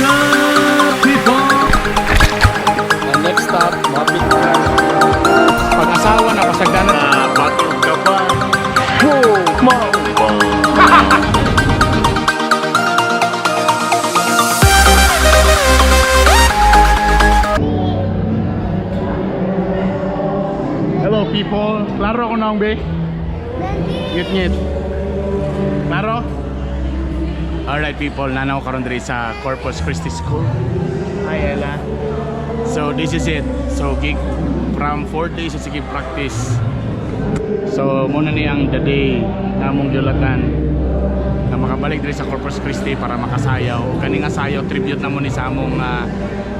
up, people? And next stop, mapit na. Pag-asawa na kasagdanan. Batok ka ba? Hello people, klaro ako na be? Ngit-ngit. Klaro? Alright people, nanaw karon diri sa Corpus Christi School. Hi Ella. So this is it. So gig from 4 days sa sige practice. So muna ni ang the day na mong giulatan na makabalik diri sa Corpus Christi para makasayaw. Kani nga sayaw tribute na mo ni sa among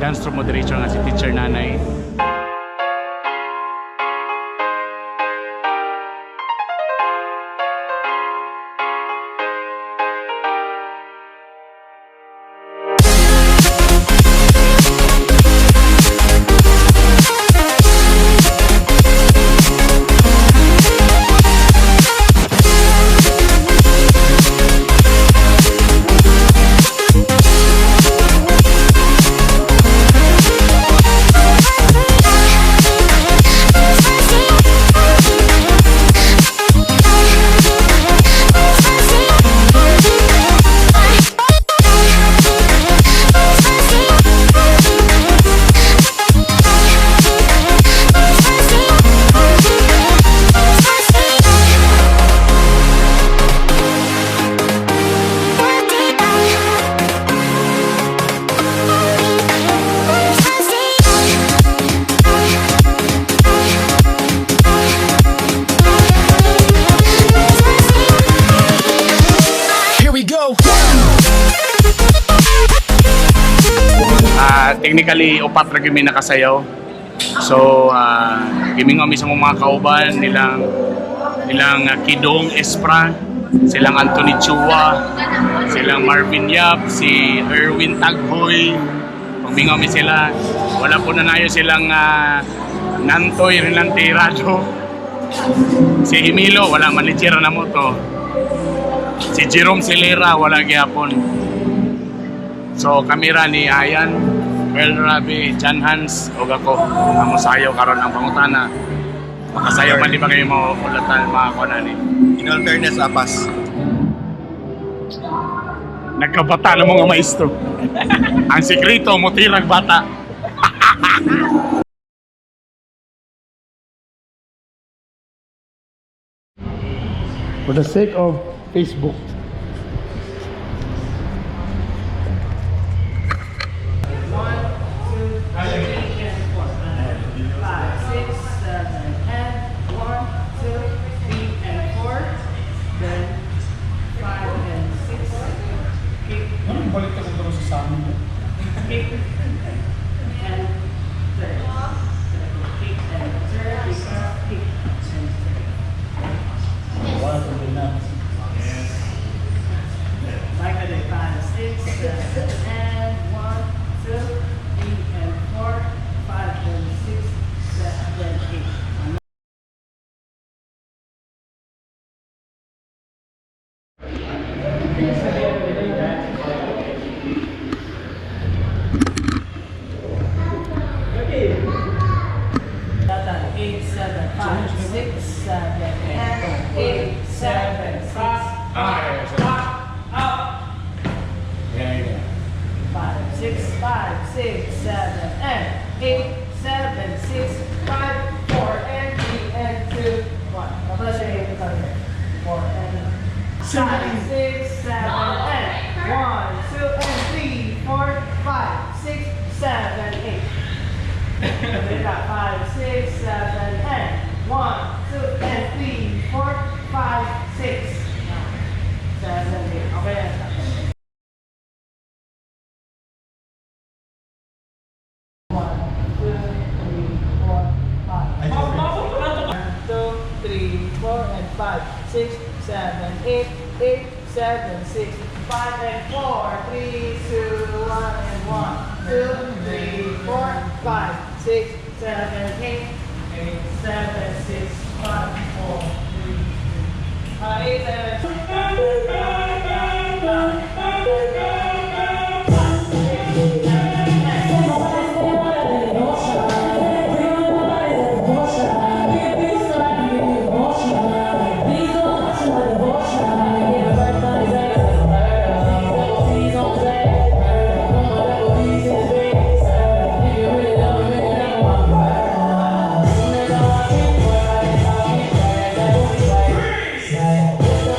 dance troupe moderator nga si Teacher Nanay. Technically, upat na kami nakasayaw. So, giming kami sa mga kauban nilang Kidong Espra, silang Anthony Chua, silang Marvin Yap, si Erwin Taghoy. Pagmingaw kami sila, wala po na nayo silang Nantoy Renantirado. Si Emilio, wala manitsira na mo to. Si Jerome Silera, wala gyapon. So, kamera ni Ayan, Well Rabi, John Hans, o ako, amo sayaw karon ang pangutana. Makasayaw man di ba kayo mo ulatan mga kuanani? In all fairness, apas. Nagkabata na mga maestro. Ang sikreto, mutirang bata. For the sake of Facebook. Balik ka sa sa amin.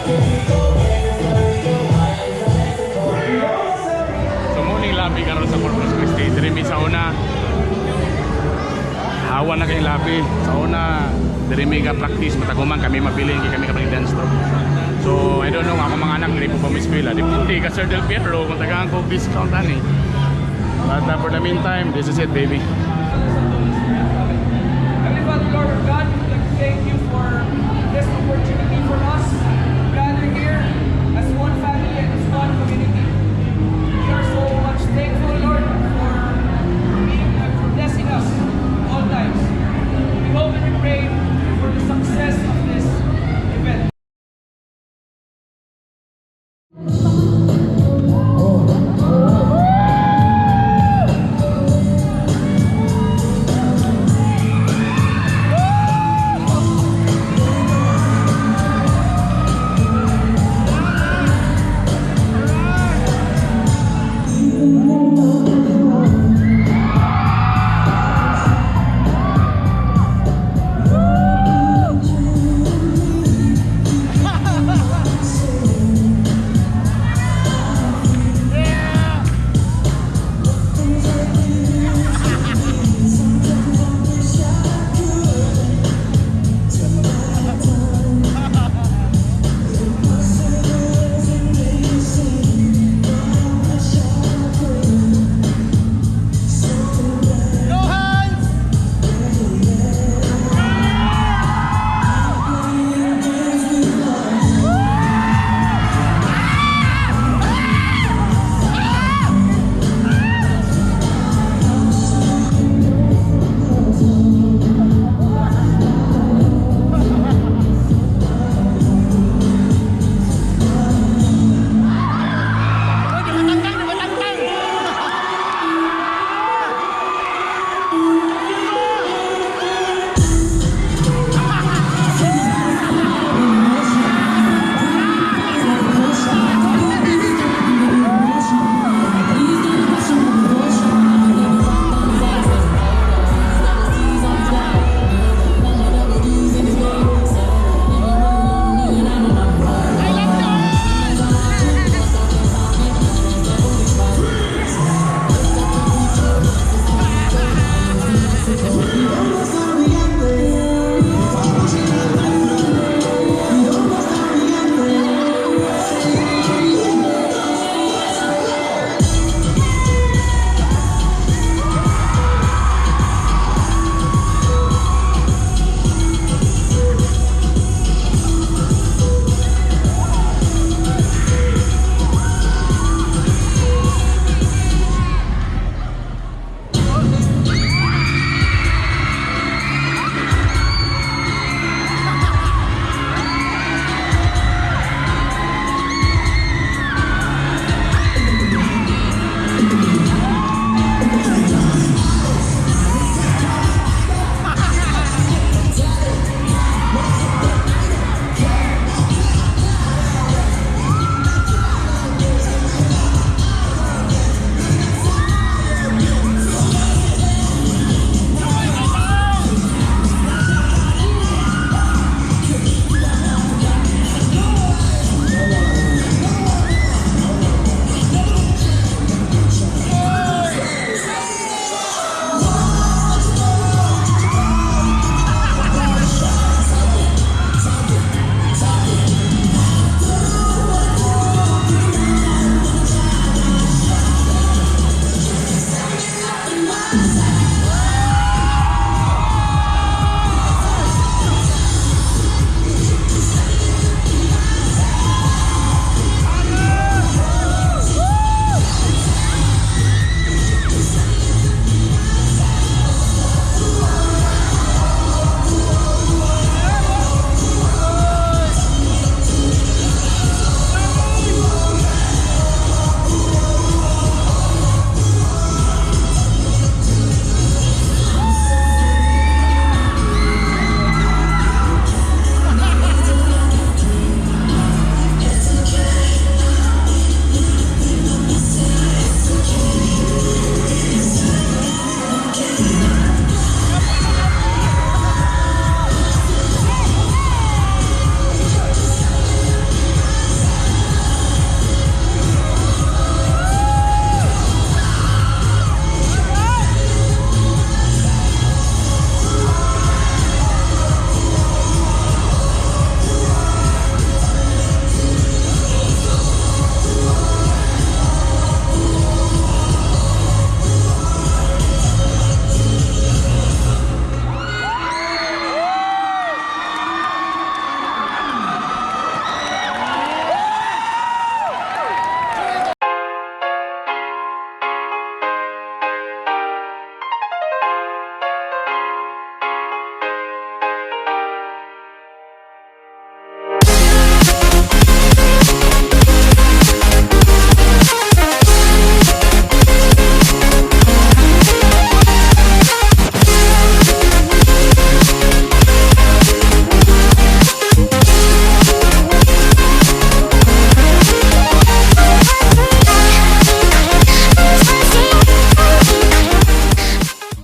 So morning labi karon sa Corpus Christi. Diri mi sa una. Hawa na kay labi. Sa una diri mi ka practice mataguman kami mabiling kami ka dance troupe. So I don't know ako mga anak diri po pa mi eskwela. Depende ka Sir Del Piero kung tagaan ko discount ani. But for the meantime, this is it baby. Heavenly Father, Lord our God, we would like to thank you for this opportunity for us